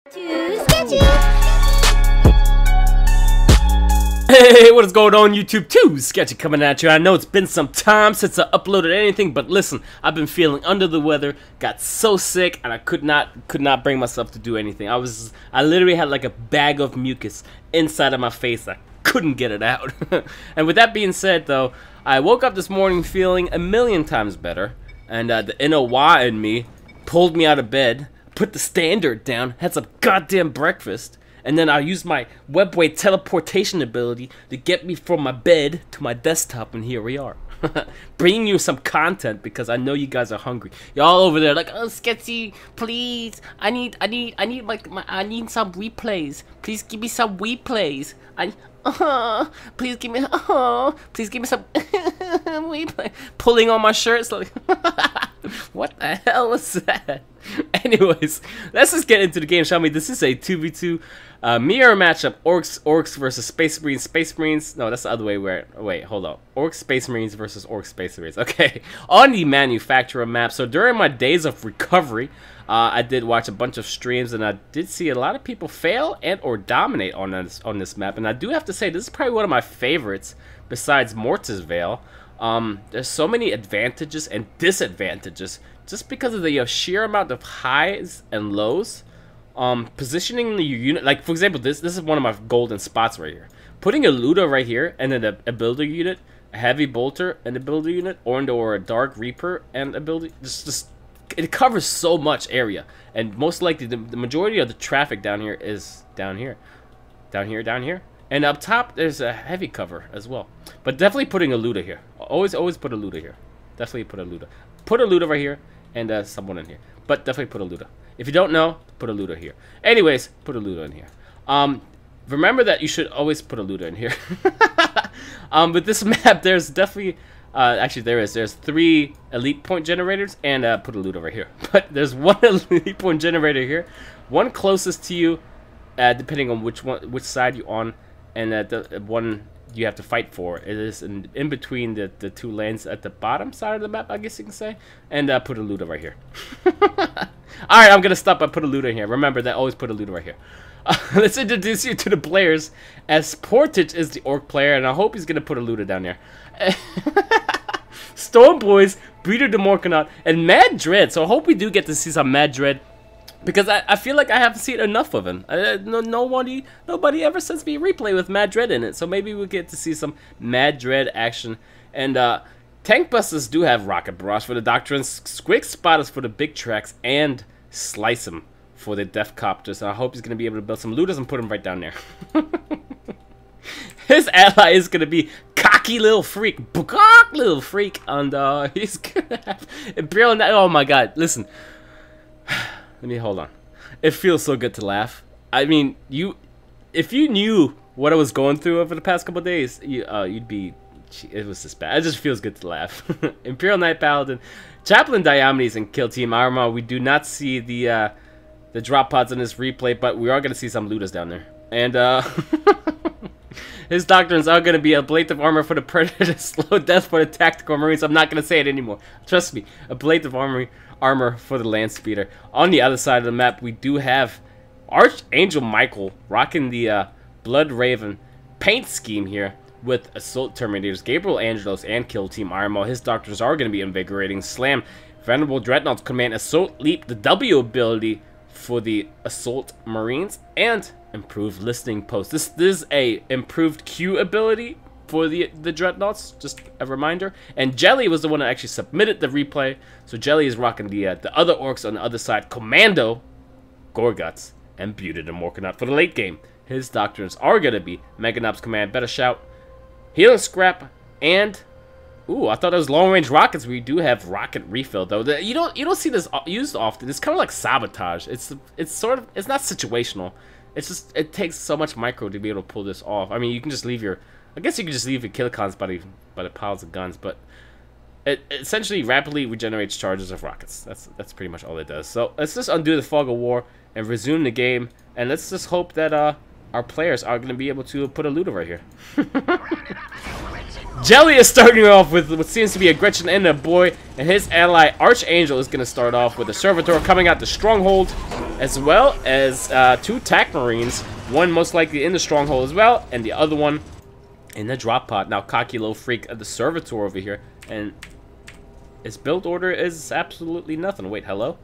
Too sketchy. Hey, what is going on YouTube? Too Sketchy coming at you. I know it's been some time since I uploaded anything, but listen, I've been feeling under the weather, got so sick, and I could not bring myself to do anything. I literally had like a bag of mucus inside of my face. I couldn't get it out. And with that being said though, I woke up this morning feeling a million times better, and the NOY in me pulled me out of bed, put the standard down, had some goddamn breakfast, and then I used my webway teleportation ability to get me from my bed to my desktop, and here we are. Bringing you some content because I know you guys are hungry. Y'all over there like, oh Sketchy, please, I need some replays. Please give me some replays. Please give me some replay. Pulling on my shirts like what the hell was that? Anyways, let's just get into the game, shall we? This is a 2v2 mirror matchup. Orcs versus Space Marines. Space Marines. No, that's the other way. Wait, hold on. Orcs Space Marines versus Orcs Space Marines. Okay, on the Manufactorum map. So during my days of recovery, I did watch a bunch of streams, and I did see a lot of people fail and or dominate on this map. And I do have to say, this is probably one of my favorites besides Mortis Vale. There's so many advantages and disadvantages just because of the sheer amount of highs and lows. Positioning the unit, like for example, this is one of my golden spots right here. Putting a Luda right here, and then a builder unit, a heavy bolter and a builder unit, or a dark reaper and a builder, just it covers so much area, and most likely the majority of the traffic down here is down here, and up top there's a heavy cover as well. But definitely putting a Luda here. Always put a Luda here. Definitely put a Luda. Put a Luda right here, and someone in here. But definitely put a Luda. If you don't know, put a Luda here. Anyways, put a Luda in here. Remember that you should always put a Luda in here. With this map, there's definitely actually there's 3 elite point generators, and put a Luda right here. But there's 1 elite point generator here, one closest to you, depending on which side you're on, and the one you have to fight for. It is in between the 2 lanes at the bottom side of the map, I guess you can say. And put a Luda right here. Alright, I'm gonna stop by put a Luda in here. Remember that, always put a Luda right here. Let's introduce you to the players, as Portage is the orc player, and I hope he's gonna put a Luda down there. Storm Boys, Breeder the Morkanaut, and Mad Dread. So I hope we do get to see some Mad Dread, because I feel like I haven't seen enough of him. Nobody ever sends me a replay with Mad Dread in it, so maybe we'll get to see some Mad Dread action. And Tank Busters do have Rocket Barrage for the Doctrines, Squig Spotters for the big tracks, and Slice 'em for the Death Copters. I hope he's going to be able to build some Ludas and put them right down there. His ally is going to be Cocky Little Freak, and he's going to have Imperial Knight. Oh my god, listen. Let me hold on. It feels so good to laugh. I mean, if you knew what I was going through over the past couple of days, you'd be. It was just bad. It just feels good to laugh. Imperial Knight Paladin, Chaplain Diomedes, and Kill Team Armor. We do not see the drop pods in this replay, but we are going to see some Ludas down there. And his doctrines are going to be ablative armor for the Predator, slow death for the Tactical Marines. I'm not going to say it anymore. Trust me. Ablative armor for the Land Speeder. On the other side of the map, we do have Archangel Michael rocking the Blood Raven paint scheme here with Assault Terminators, Gabriel Angelos, and Kill Team Armo. His doctors are going to be invigorating. Slam, Venerable Dreadnoughts command Assault Leap, the W ability for the Assault Marines, and improved Listening Post. This is a improved Q ability for the Dreadnoughts, just a reminder. And Jelly was the one that actually submitted the replay, so Jelly is rocking the other orcs on the other side, Commando, Gorguts, and Beauty the Morkanaut for the late game. His doctrines are going to be Meganops Command, Better Shout, Healing Scrap, and ooh, I thought it was long range rockets. We do have rocket refill though. You don't see this used often. It's kind of like sabotage. It's sort of, it's not situational. It's just, it takes so much micro to be able to pull this off. I mean, you can just leave your, I guess you can just leave your killicons by the piles of guns, but it essentially rapidly regenerates charges of rockets. That's pretty much all it does. So let's just undo the Fog of War and resume the game, and let's just hope that our players are going to be able to put a Luda right here. Jelly is starting off with what seems to be a Gretchen and a boy, and his ally Archangel is going to start off with a Servitor coming out the Stronghold, as well as 2 TAC Marines, one most likely in the Stronghold as well, and the other one in the drop pod. Now, cocky little freak of the Servitor over here, and his build order is absolutely nothing. Wait, hello?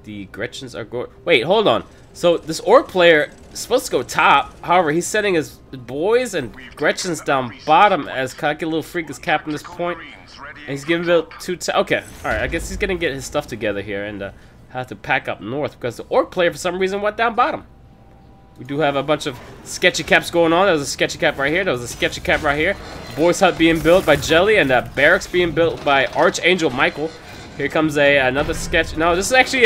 The Gretchens are going... Wait, hold on. So, this Orc player is supposed to go top. However, he's sending his boys and Gretchens down bottom as cocky little freak is capping this point. And he's giving build 2... Okay, alright. I guess he's going to get his stuff together here and have to pack up north because the Orc player, for some reason, went down bottom. We do have a bunch of sketchy caps going on. There was a sketchy cap right here. There was a sketchy cap right here. Boys Hut being built by Jelly and Barracks being built by Archangel Michael. Here comes another sketch. No, this is actually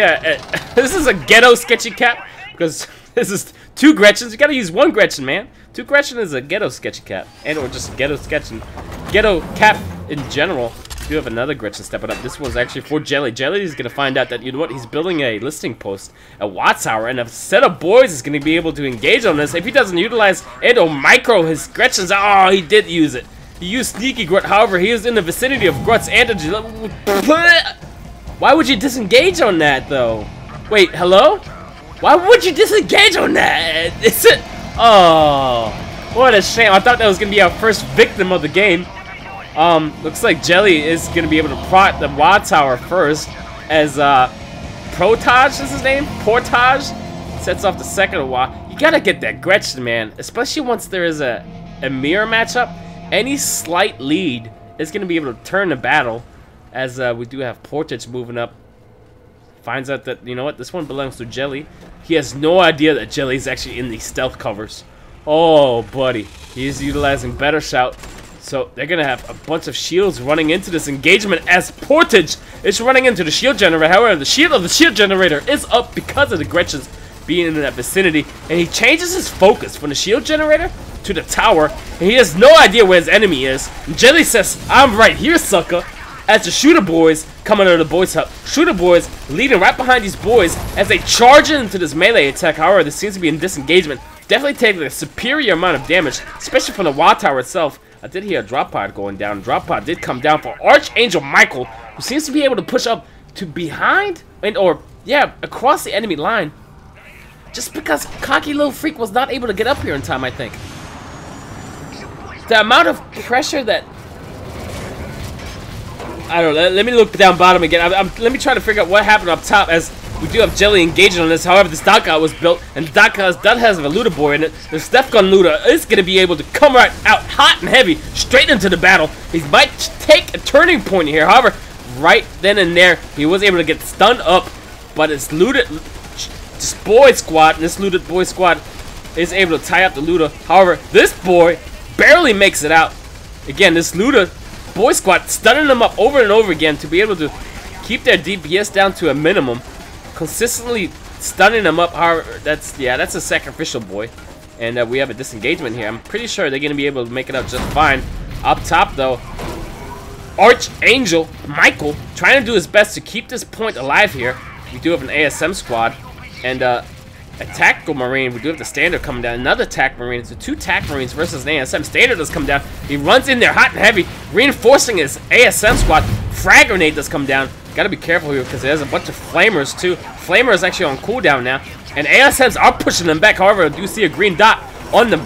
this is a ghetto sketchy cap because this is 2 Gretchens. You gotta use 1 Gretchen, man. 2 Gretchen is a ghetto sketchy cap, and or just ghetto sketching, ghetto cap in general. We do have another Gretchen stepping up. This one's actually for Jelly. Jelly is gonna find out that, you know what, he's building a listing post at Watts Tower, and a set of boys is gonna be able to engage on this. If he doesn't utilize and or micro his Gretchens, oh, he did use it. He used Sneaky Grut, however, he is in the vicinity of Gruts and Why would you disengage on that, though? Wait, hello? Why would you disengage on that? Is it? Oh, what a shame. I thought that was going to be our first victim of the game. Looks like Jelly is going to be able to prot the Wad Tower first as Protage is his name? Portage sets off the second Wad. You got to get that Gretchen, man, especially once there is a mirror matchup. Any slight lead is going to be able to turn the battle, as we do have Portage moving up. Finds out that, you know what, this one belongs to Jelly. He has no idea that Jelly is actually in these stealth covers. Oh, buddy. He's utilizing Better Shout. So they're going to have a bunch of shields running into this engagement as Portage is running into the shield generator. However, the shield of the shield generator is up because of the Gretchens being in that vicinity. And he changes his focus from the shield generator to the tower, and he has no idea where his enemy is. And Jelly says, "I'm right here, sucker," as the Shooter Boys come out of the Boys Hut. Shooter Boys leading right behind these boys as they charge into this melee attack. However, this seems to be in disengagement. Definitely taking a superior amount of damage, especially from the Wad Tower itself. I did hear a drop pod going down. Drop pod did come down for Archangel Michael, who seems to be able to push up to behind, and or, yeah, across the enemy line. Just because cocky little freak was not able to get up here in time, I think. The amount of pressure that... I don't know. Let me look down bottom again. Let me try to figure out what happened up top, as we do have Jelly engaging on this. However, this Daka was built, and that has a Luda boy in it. The Steph Gun Luda is going to be able to come right out hot and heavy, straight into the battle. He might take a turning point here. However, right then and there, he was able to get stunned up, but it's looted. This boy squad, and this looted boy squad is able to tie up the Luda. However, this boy barely makes it out. Again, this Luda boy squad stunning them up over and over again to be able to keep their DPS down to a minimum, consistently stunning them up. However, that's a sacrificial boy, and we have a disengagement here. I'm pretty sure they're gonna be able to make it out just fine. Up top though, Archangel Michael trying to do his best to keep this point alive here. We do have an ASM squad and a Tactical Marine. We do have the Standard coming down. Another TAC Marine. So 2 TAC Marines versus an ASM. Standard does come down. He runs in there hot and heavy, reinforcing his ASM squad. Frag Grenade does come down. Gotta be careful here because there's a bunch of Flamers too. Flamer is actually on cooldown now, and ASMs are pushing them back. However, I do see a green dot on the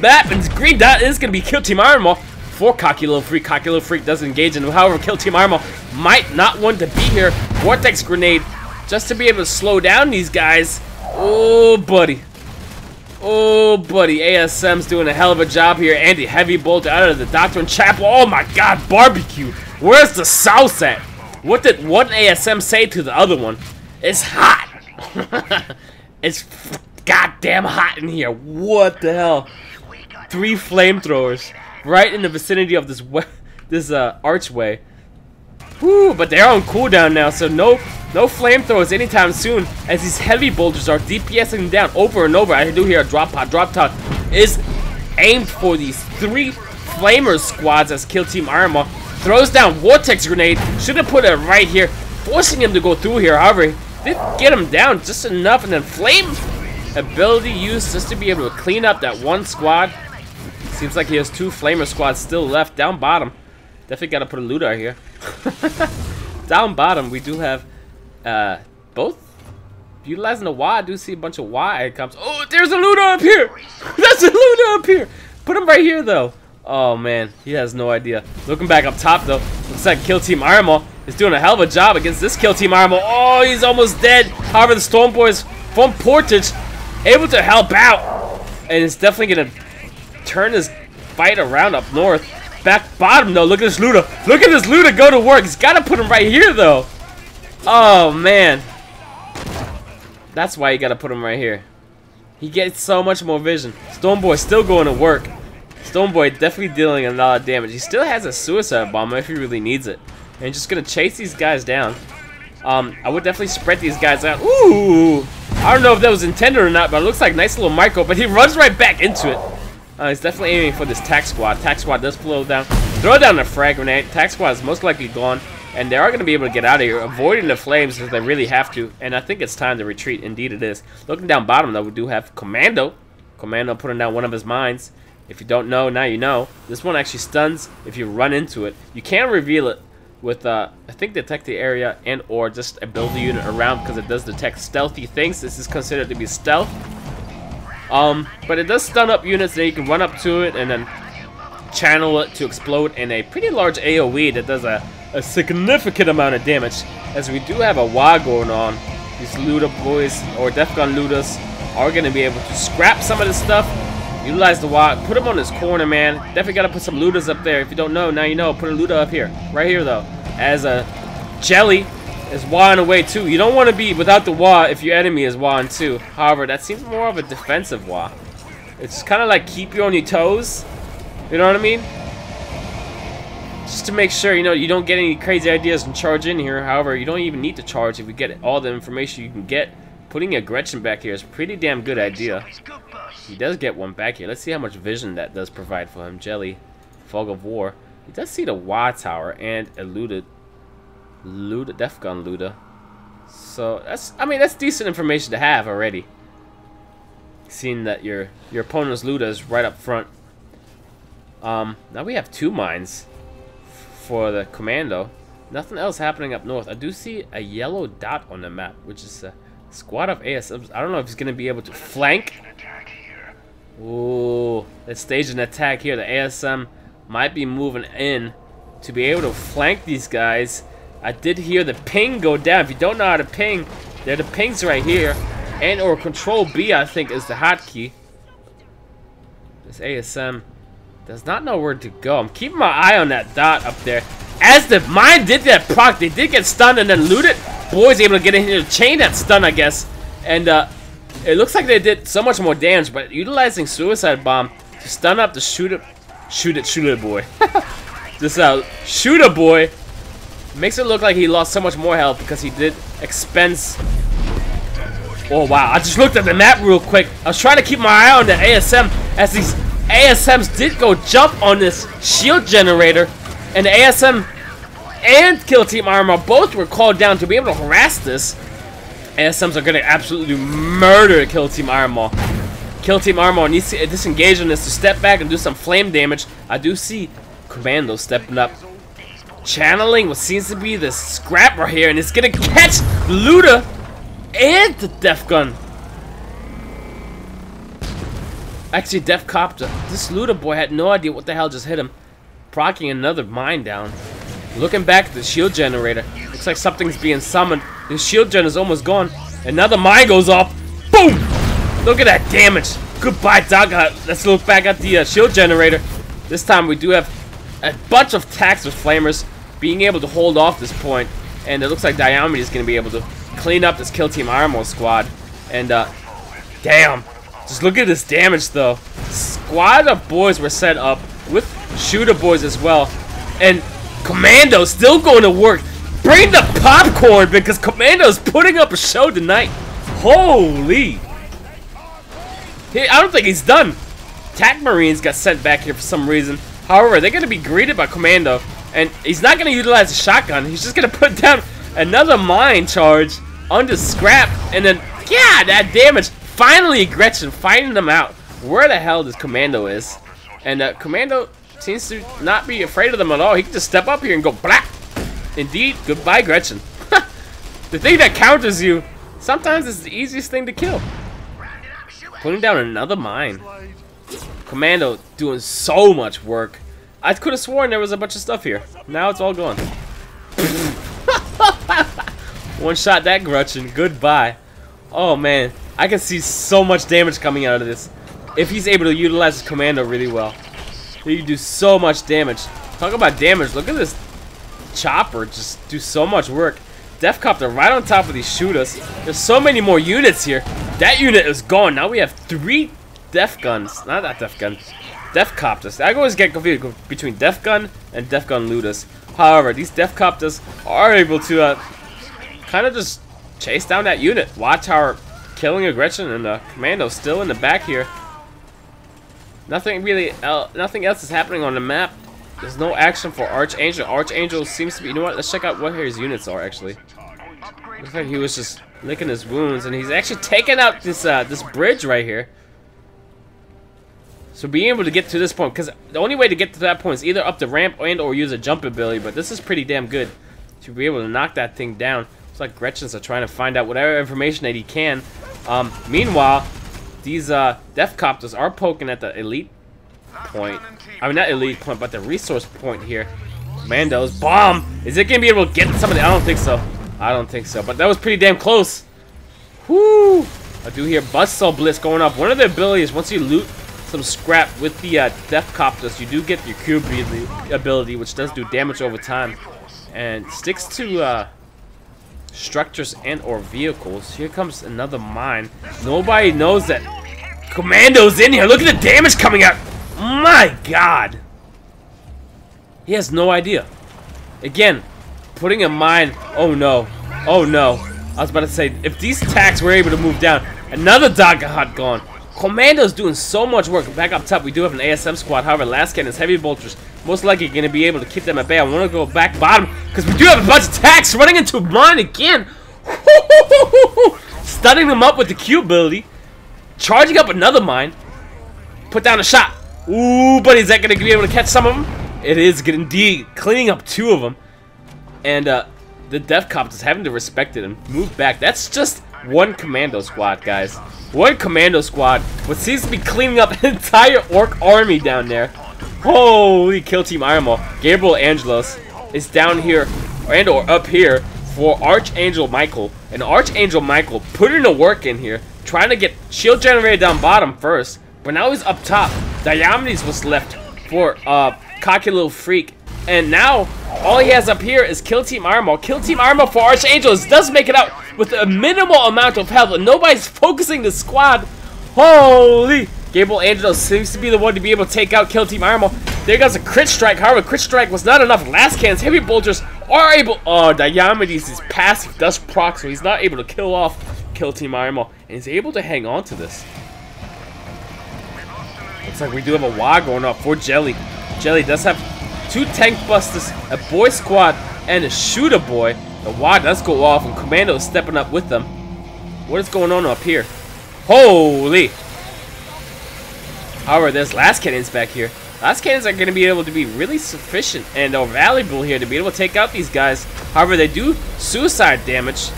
map, and this green dot is gonna be Kill Team Iron for Cocky Little Freak. Cocky Little Freak does engage in. However, Kill Team Iron might not want to be here. Vortex Grenade just to be able to slow down these guys. Oh, buddy. Oh, buddy. ASM's doing a hell of a job here. Andy Heavy Bolt out of the Doctrine Chapel. Oh, my God. Barbecue. Where's the sauce at? What did one ASM say to the other one? It's hot. It's goddamn hot in here. What the hell? 3 flamethrowers right in the vicinity of this archway. Whew, but they're on cooldown now, so no flamethrowers anytime soon, as these heavy bolters are DPSing down over and over. I do hear a drop pod. Drop pod is aimed for these 3 flamer squads as Kill Team Arma throws down Vortex Grenade. Should have put it right here, forcing him to go through here. However, did get him down just enough, and then Flame ability used just to be able to clean up that one squad. Seems like he has 2 flamer squads still left down bottom. Definitely gotta put a looter out here. Down bottom, we do have both utilizing the Y. I do see a bunch of Y icons. Oh, there's a looter up here. That's a looter up here. Put him right here though. Oh man, he has no idea. Looking back up top though, looks like Kill Team Armo is doing a hell of a job against this Kill Team Armo. Oh, he's almost dead. However, the Storm Boys from Portage able to help out, and it's definitely gonna turn this fight around up north. Back bottom though, look at this looter. Look at this looter go to work. He's gotta put him right here though. Oh man, that's why you gotta put him right here. He gets so much more vision. Storm Boy still going to work. Storm Boy definitely dealing a lot of damage. He still has a suicide bomb if he really needs it. And just gonna chase these guys down. I would definitely spread these guys out. Ooh! I don't know if that was intended or not, but it looks like nice little micro. But he runs right back into it. He's definitely aiming for this tac squad. Tac squad does flow down. Throw down the frag grenade. Tac squad is most likely gone. And they are going to be able to get out of here, avoiding the flames if they really have to. And I think it's time to retreat. Indeed it is. Looking down bottom though, we do have Commando. Commando putting down one of his mines. If you don't know, now you know. This one actually stuns if you run into it. You can reveal it with, I think, detect the area and or just build the unit around because it does detect stealthy things. This is considered to be stealth. But it does stun up units that you can run up to it and then channel it to explode in a pretty large AoE that does a significant amount of damage. As we do have a WA going on. These looter boys or Def Gun looters are going to be able to scrap some of this stuff. Utilize the WA, put him on his corner, man. Definitely got to put some looters up there. If you don't know, now you know. Put a looter up here. Right here, though. As a Jelly is WA in a way, too. You don't want to be without the WA if your enemy is WA in too. However, that seems more of a defensive WA. It's kind of like keep you on your toes. You know what I mean? Just to make sure, you know, you don't get any crazy ideas and charge in here. However, you don't even need to charge if you get all the information you can get. Putting a Gretchen back here is a pretty damn good idea. He does get one back here. Let's see how much vision that does provide for him. Jelly, Fog of War. He does see the WA tower and a looted Def Gun looter. So that's, I mean, that's decent information to have already. Seeing that your opponent's looter is right up front. Now we have 2 mines for the Commando. Nothing else happening up north. I do see a yellow dot on the map, which is a squad of ASMs. I don't know if he's going to be able to flank. Ooh, let's stage an attack here. The ASM might be moving in to be able to flank these guys. I did hear the ping go down. If you don't know how to ping, there are the pings right here. And or Control B, I think, is the hotkey. This ASM does not know where to go. I'm keeping my eye on that dot up there. As the mine did that proc, they did get stunned and then looted. Boys able to get in here to chain that stun, I guess. And it looks like they did so much more damage, but utilizing Suicide Bomb to stun up the shooter boy. This shooter boy makes it look like he lost so much more health because he did expense. Oh wow, I just looked at the map real quick. I was trying to keep my eye on the ASM as these ASMs did go jump on this shield generator, and the ASM and Kill Team Armor both were called down to be able to harass this. ASMs are gonna absolutely murder Kill Team Armor. Kill Team Armor needs to disengage on this to step back and do some flame damage. I do see Commando stepping up, channeling what seems to be the scrap right here, and it's gonna catch Looter and the Def Gun. Actually, Def Copter. This Looter boy had no idea what the hell just hit him, proccing another mine down. Looking back at the shield generator, looks like something's being summoned. The shield gen is almost gone. Another mine goes off. Boom! Look at that damage. Goodbye, Dog. Let's look back at the shield generator. This time we do have a bunch of attacks with flamers being able to hold off this point, and it looks like Diomede is going to be able to clean up this Kill Team Armor squad. And damn, just look at this damage though. Squad of boys were set up with shooter boys as well, and Commando still going to work. Bring the popcorn because Commando's putting up a show tonight. Holy! I don't think he's done. TAC Marines got sent back here for some reason. However, they're going to be greeted by Commando, and he's not going to utilize the shotgun. He's just going to put down another mine charge onto scrap, and then, yeah, that damage. Finally, Gretchen finding them out. Where the hell this Commando is? And Commando seems to not be afraid of them at all. He can just step up here and go black. Indeed, goodbye, Gretchen. The thing that counters you sometimes is the easiest thing to kill. Putting down another mine. Commando doing so much work. I could have sworn there was a bunch of stuff here. Now it's all gone. One shot that Gretchen. Goodbye. Oh man, I can see so much damage coming out of this. If he's able to utilize his Commando really well, he can do so much damage. Talk about damage. Look at this chopper just do so much work. Death Copter right on top of these shooters. There's so many more units here. That unit is gone. Now we have 3 Death Guns. Not that Death Gun. Death Copters. I always get confused between Death Gun and Death Gun looters. However, these Death Copters are able to kind of just chase down that unit. Watch how killing a Gretchen and Commando still in the back here. Nothing really, nothing else is happening on the map. There's no action for Archangel. Archangel seems to be, you know what, let's check out what his units are actually. Looks like he was just licking his wounds and he's actually taking out this this bridge right here. So being able to get to this point, because the only way to get to that point is either up the ramp and or use a jump ability, but this is pretty damn good to be able to knock that thing down. It's like Gretchen's are trying to find out whatever information that he can. Meanwhile, these Death Copters are poking at the elite point. I mean, not elite point, but the resource point here. Commandos, bomb! Is it gonna be able to get somebody? I don't think so. I don't think so, but that was pretty damn close. Whoo! I do hear Buzzsaw Blitz going off. One of the abilities, once you loot some scrap with the Death Copters, you do get your Q ability, which does do damage over time. And sticks to structures and or vehicles. Here comes another mine. Nobody knows that Commando's in here. Look at the damage coming out. My god. He has no idea. Again, putting a mine. Oh no. Oh no. I was about to say, if these attacks were able to move down, another dog got gone. Commando's doing so much work. Back up top, we do have an ASM squad. However, last cannon's heavy bolters. Most likely going to be able to keep them at bay. I want to go back bottom because we do have a bunch of attacks running into mine again. Stunning them up with the Q ability. Charging up another mine. Put down a shot. Ooh, but is that going to be able to catch some of them? It is indeed. Cleaning up 2 of them. And the Death Copters having to respect it and move back. That's just one Commando squad, guys. One Commando squad. What seems to be cleaning up an entire Orc army down there. Holy kill Team Ironmaw. Gabriel Angelos is down here and or up here for Archangel Michael. And Archangel Michael putting the work in here. Trying to get shield generator down bottom first. But now he's up top. Diomedes was left for cocky little freak. And now all he has up here is Kill Team Armor. Kill Team Armor for Archangel does make it out with a minimal amount of health. And nobody's focusing the squad. Holy! Gabriel Angelo seems to be the one to be able to take out Kill Team Armor. There goes a crit strike. However, crit strike was not enough. Last cannons, heavy bolters are able. Oh, Diomedes is passive does proc, so he's not able to kill off Kill Team Armor. And he's able to hang on to this. Looks like we do have a WA going up for Jelly. Jelly does have 2 tank busters, a boy squad, and a shooter boy. The WA does go off, and Commando is stepping up with them. What is going on up here? Holy! However, there's last cannons back here. Last cannons are going to be able to be really sufficient and valuable here to be able to take out these guys. However, they do suicide damage.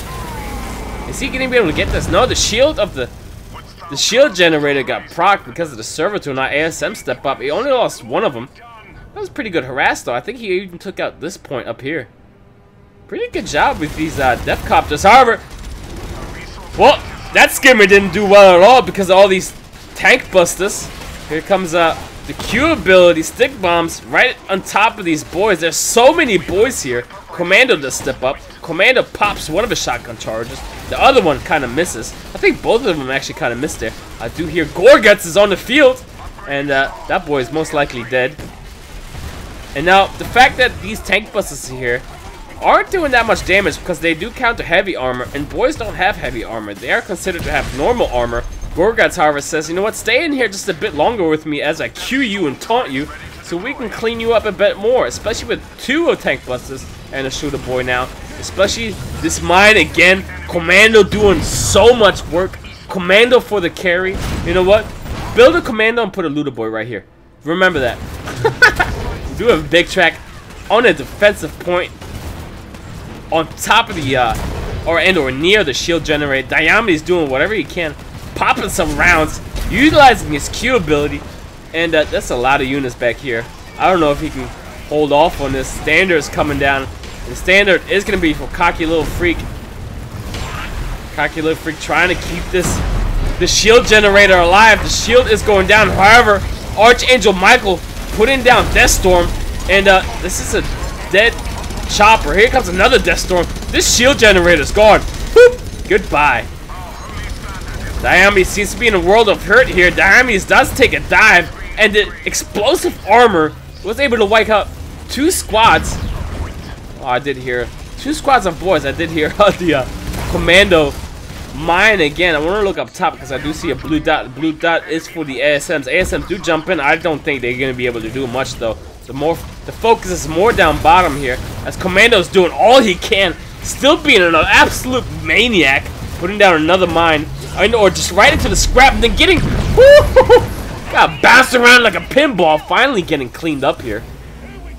Is he going to be able to get this? No, the shield of the shield generator got procced because of the server tool, not ASM step up. He only lost 1 of them. That was pretty good harass though. I think he even took out this point up here. Pretty good job with these Death Copters. However, well, that skimmer didn't do well at all because of all these tank busters. Here comes the Q ability, stick bombs right on top of these boys. There's so many boys here. Commando does step up. Commando pops one of his shotgun charges. The other one kind of misses. I think both of them actually kind of missed there. I do hear Gorguts is on the field. And that boy is most likely dead. And now, the fact that these tank busters here aren't doing that much damage because they do counter heavy armor. And boys don't have heavy armor. They are considered to have normal armor. Gorguts, however, says, you know what, stay in here just a bit longer with me as I Q you and taunt you. So we can clean you up a bit more. Especially with 2 tank busters and a shooter boy now. Especially this mine again. Commando doing so much work. Commando for the carry. You know what? Build a Commando and put a looter boy right here. Remember that. We do have a big track on a defensive point on top of the or near the shield generator. Diomedes doing whatever he can, popping some rounds, utilizing his Q ability, and that's a lot of units back here. I don't know if he can hold off on this. Standard is coming down. The standard is going to be for Cocky Little Freak. Cocky Little Freak trying to keep the shield generator alive. The shield is going down. However, Archangel Michael putting down Deathstorm, and this is a dead chopper. Here comes another Deathstorm. This shield generator is gone. Boop. Goodbye. Diomedes seems to be in a world of hurt here. Diomedes does take a dive, and the explosive armor was able to wipe out 2 squads. Oh, I did hear 2 squads of boys. I did hear the commando mine again. I want to look up top because I do see a blue dot. The blue dot is for the ASMs. ASMs do jump in. I don't think they're going to be able to do much though. The focus is more down bottom here as Commando's doing all he can, still being an absolute maniac, putting down another mine, or just right into the scrap and then getting got bounced around like a pinball. Finally getting cleaned up here.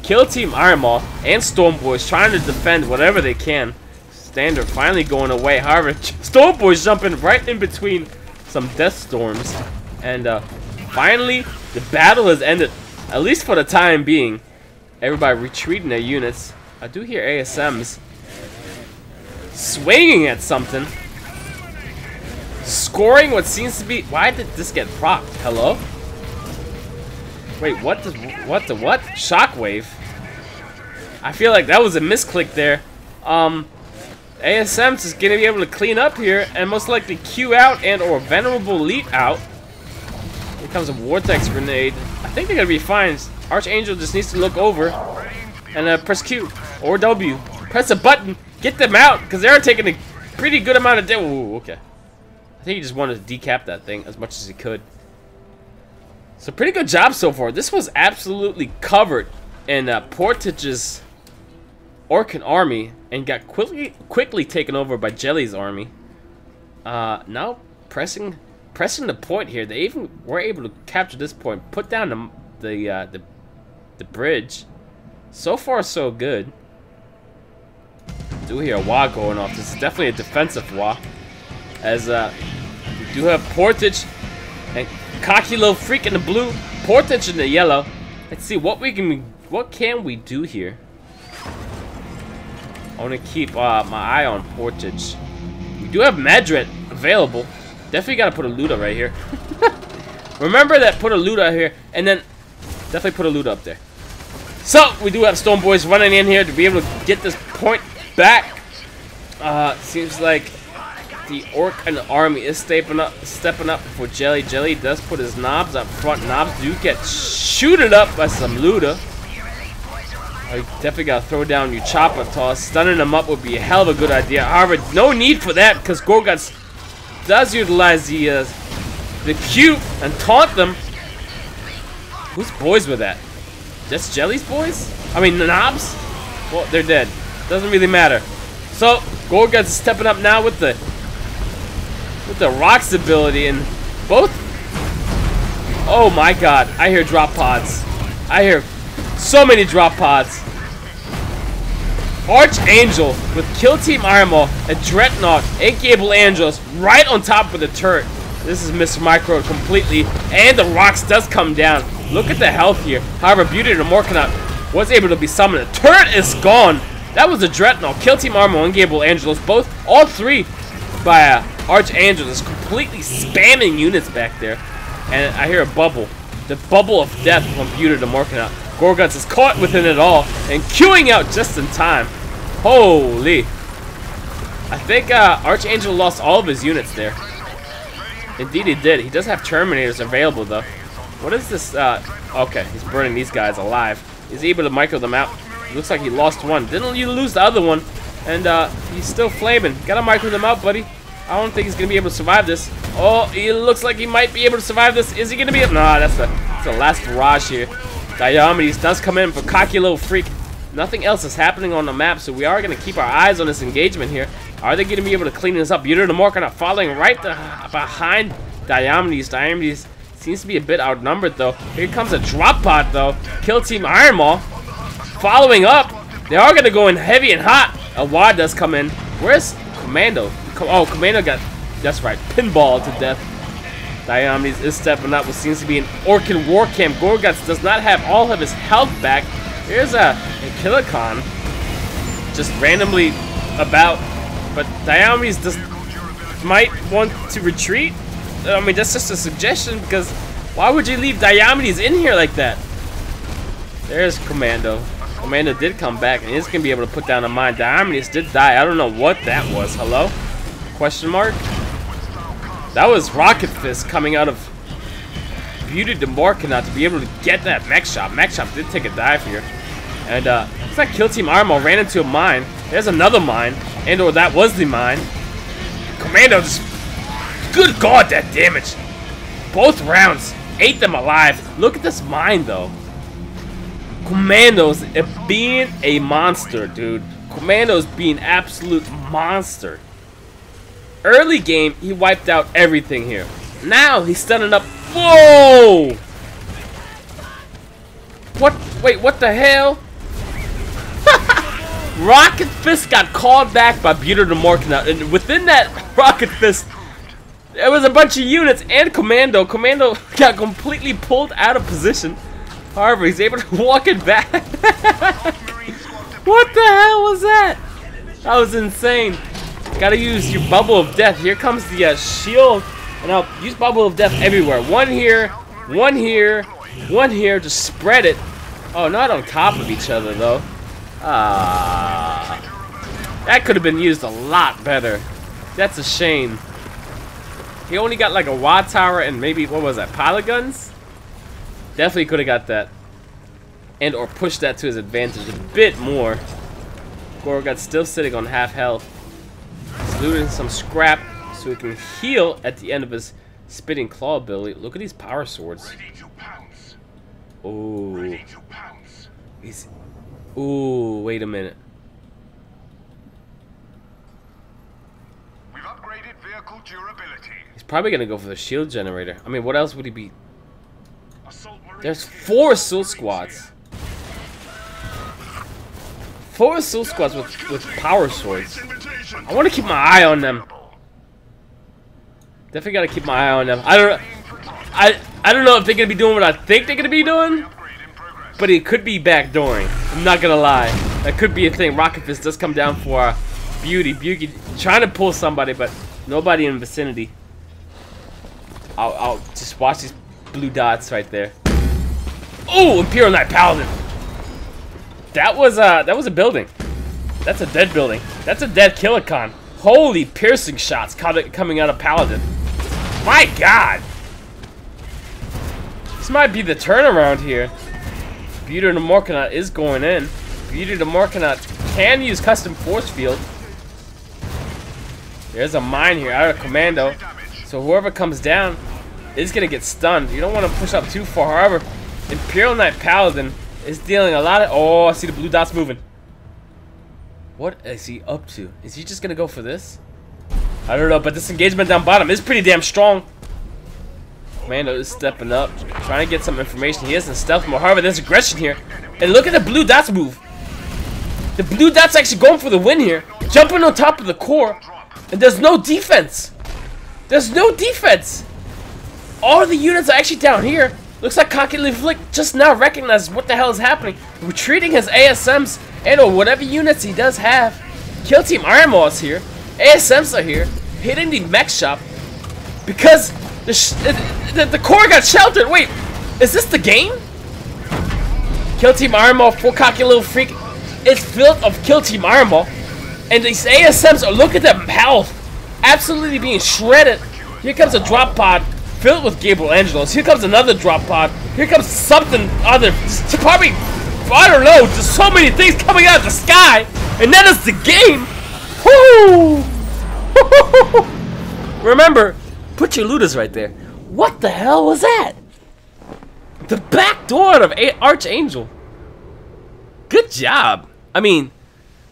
Kill Team Iron Maw and Storm Boys trying to defend whatever they can. Standard finally going away. However, Storm Boys jumping right in between some Death Storms, and finally the battle has ended, at least for the time being. Everybody retreating their units. I do hear ASMs swinging at something, scoring what seems to be. Why did this get procced? Hello? Wait, what the what? Shockwave. I feel like that was a misclick there. ASMs is gonna be able to clean up here and most likely Q out and or Venerable Leap out. Here comes a Vortex Grenade. I think they're gonna be fine. Archangel just needs to look over and press Q or W. Press a button, get them out, because they're taking a pretty good amount of damage. Ooh, okay. I think he just wanted to decap that thing as much as he could. So pretty good job so far. This was absolutely covered in Portage's Orkan army and got quickly taken over by Jelly's army. Now pressing the point here. They even were able to capture this point, put down the bridge. So far so good. Do hear a wah going off. This is definitely a defensive wah, as we do have Portage and Cocky Little Freak in the blue, Portage in the yellow. Let's see what can we do here. I want to keep my eye on Portage. We do have Madret available. Definitely got to put a Luda right here. Remember that, put a Luda here, and then definitely put a Luda up there. So we do have Storm Boys running in here to be able to get this point back. Seems like the Orkan army is stepping up for Jelly. Jelly does put his knobs up front. Knobs do get shooted up by some Luda. You definitely gotta throw down your chopper toss. Stunning them up would be a hell of a good idea. However, no need for that because Gorguts does utilize the Q and taunt them. Whose boys were that? Just Jelly's boys? I mean, the knobs? Well, they're dead. Doesn't really matter. So Gorguts is stepping up now with the Rock's ability, and both. Oh my God! I hear drop pods. I hear so many drop pods. Archangel with Kill Team Iron Maw, a Dreadnought, and Gable Angels right on top of the turret. This is Mr. Micro completely, and the Rocks does come down. Look at the health here. However, Beauty the Morkanut was able to be summoned. The turret is gone. That was a Dreadnought. Kill Team Iron Maw and Gable Angels, all three by Archangel is completely spamming units back there. And I hear a bubble. The bubble of death from Beauty the Morkanut. Gorguts is caught within it all and queuing out just in time. Holy. I think Archangel lost all of his units there. Indeed he did. He does have Terminators available though. What is this? Okay, he's burning these guys alive. He's able to micro them out. Looks like he lost one. Didn't you lose the other one? And he's still flaming. Gotta micro them out, buddy. I don't think he's gonna be able to survive this. Oh, he looks like he might be able to survive this. Is he gonna be able? Nah, that's the last barrage here. Diomedes does come in for Cocky Little Freak. Nothing else is happening on the map, so we are gonna keep our eyes on this engagement here. Are they gonna be able to clean this up? Beauty the Morkanut following right behind Diomedes. Diomedes Seems to be a bit outnumbered, though. Here comes a drop pod, though. Kill Team Iron Maw. Following up. They are going to go in heavy and hot. A wad does come in. Where's Commando? Oh, Commando got, that's right, pinball to death. Diomedes is stepping up what seems to be an Orkin war camp. Gorguts does not have all of his health back. Here's a Kilikon. Just randomly about. But Diomedes might want to retreat. I mean, that's just a suggestion, because why would you leave Diomedes in here like that? There's Commando. Commando did come back, and he's going to be able to put down a mine. Diomedes did die. I don't know what that was. Hello? Question mark? That was Rocket Fist coming out of Beauty de Morcana to be able to get that mech shop. Mech shop did take a dive here. And, looks like Kill Team Armo ran into a mine. There's another mine. And/or that was the mine. Commando just... Good God, that damage! Both rounds ate them alive. Look at this mine, though. Commando's being a monster, dude. Commando's being absolute monster. Early game, he wiped out everything here. Now he's stunning up. Whoa! What? Wait, what the hell? Rocket Fist got called back by Beauty de Morcana, and within that Rocket Fist, there was a bunch of units and Commando. Commando got completely pulled out of position. However, he's able to walk it back. What the hell was that? That was insane. Gotta use your Bubble of Death. Here comes the shield. And I'll use Bubble of Death everywhere. One here, one here, one here. Just spread it. Oh, not on top of each other, though. That could have been used a lot better. That's a shame. He only got like a Watt Tower and maybe, what was that, pilot guns? Definitely could have got that. And or pushed that to his advantage a bit more. Gorgut's still sitting on half health. He's looting some scrap so he can heal at the end of his spitting claw ability. Look at these power swords. Ooh. He's... Ooh, wait a minute. We've upgraded vehicle durability. He's probably gonna go for the shield generator. I mean, what else would he be? There's 4 assault squads. 4 assault squads with power swords. I want to keep my eye on them. Definitely gotta keep my eye on them. I don't know if they're gonna be doing what I think they're gonna be doing, but it could be backdooring. I'm not gonna lie. That could be a thing. Rocket Fist does come down for Beauty. Beauty trying to pull somebody, but nobody in the vicinity. I'll just watch these blue dots right there. Oh, Imperial Knight Paladin. That was a building. That's a dead building. That's a dead Kilikon. Holy piercing shots coming out of Paladin. My God. This might be the turnaround here. Beauty de Morcana is going in. Beauty de Morcana can use custom force field. There's a mine here out of Commando. So whoever comes down is gonna get stunned. You don't want to push up too far. However, Imperial Knight Paladin is dealing a lot of... Oh, I see the blue dots moving. What is he up to? Is he just gonna go for this? I don't know, but this engagement down bottom is pretty damn strong. Commando is stepping up, trying to get some information. He is in stealth mode. However, there's aggression here. And look at the blue dots move. The blue dots actually going for the win here. Jumping on top of the core. And there's no defense. There's no defense. All of the units are actually down here. Looks like Cocky Flick just now recognizes what the hell is happening. Retreating his ASMs and or whatever units he does have. Kill Team Iron Maw is here. ASMs are here. Hitting the mech shop. Because the core got sheltered. Wait, is this the game? Kill Team Iron Maw, full cocky little freak. It's filled of Kill Team Iron Maw. And these ASMs are, look at them health. Absolutely being shredded. Here comes a drop pod filled with Gabriel Angelos. Here comes another drop pod. Here comes something other. Probably, I don't know. There's so many things coming out of the sky. And that is the game. Woo! Remember, put your looters right there. What the hell was that? The back door of Archangel. Good job. I mean,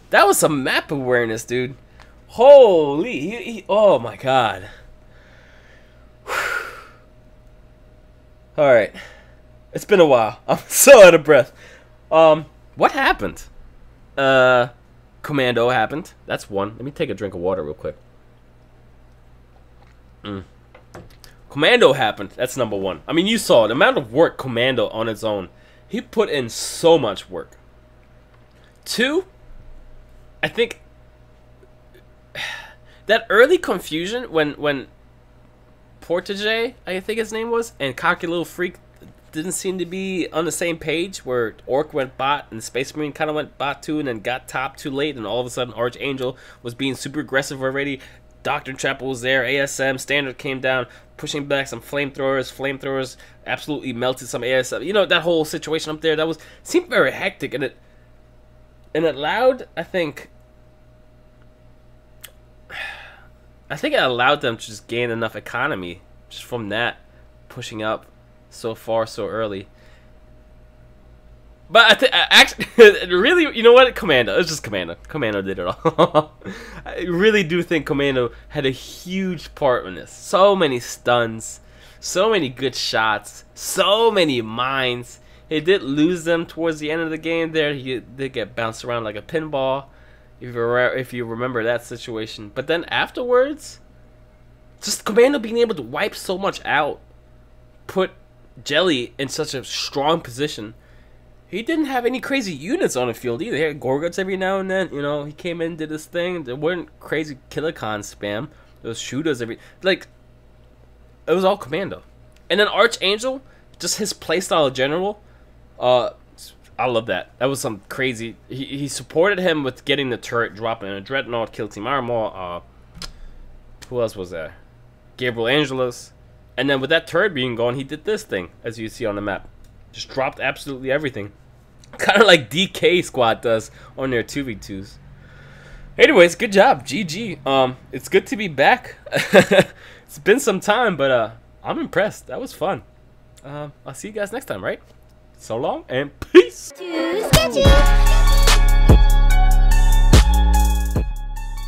that was some map awareness, dude. Holy, oh my God. Alright. It's been a while. I'm so out of breath. What happened? Commando happened. That's one. Let me take a drink of water real quick. Commando happened. That's number one. I mean, you saw the amount of work Commando on its own. He put in so much work. Two, I think that early confusion when Portage, I think his name was, and Cocky Little Freak didn't seem to be on the same page, where Orc went bot and Space Marine kind of went bot too and then got top too late, and all of a sudden Archangel was being super aggressive already. Dr. Chapel was there, ASM, Standard came down, pushing back some flamethrowers. Flamethrowers absolutely melted some ASM. You know, that whole situation up there, that seemed very hectic, and it allowed, I think it allowed them to just gain enough economy just from that, pushing up so far so early. But actually, really, you know what? Commando. It's just Commando. Commando did it all. I really do think Commando had a huge part in this. So many stuns, so many good shots, so many mines. He did lose them towards the end of the game there. He did get bounced around like a pinball, if you remember that situation. But then afterwards, just Commando being able to wipe so much out, put Jelly in such a strong position. He didn't have any crazy units on the field either. He had Gorguts every now and then. You know, he came in, did his thing. There weren't crazy Killicon spam. There was shooters every... Like, it was all Commando. And then Archangel, just his playstyle in general, I love that. That was some crazy... He supported him with getting the turret, dropping a Dreadnought, kill Team Armor. Who else was there? Gabriel Angelus. And then with that turret being gone, he did this thing, as you see on the map. Just dropped absolutely everything. Kind of like DK Squad does on their 2v2s. Anyways, good job. GG. It's good to be back. It's been some time, but I'm impressed. That was fun. I'll see you guys next time, right? So long, and peace! Too sketchy.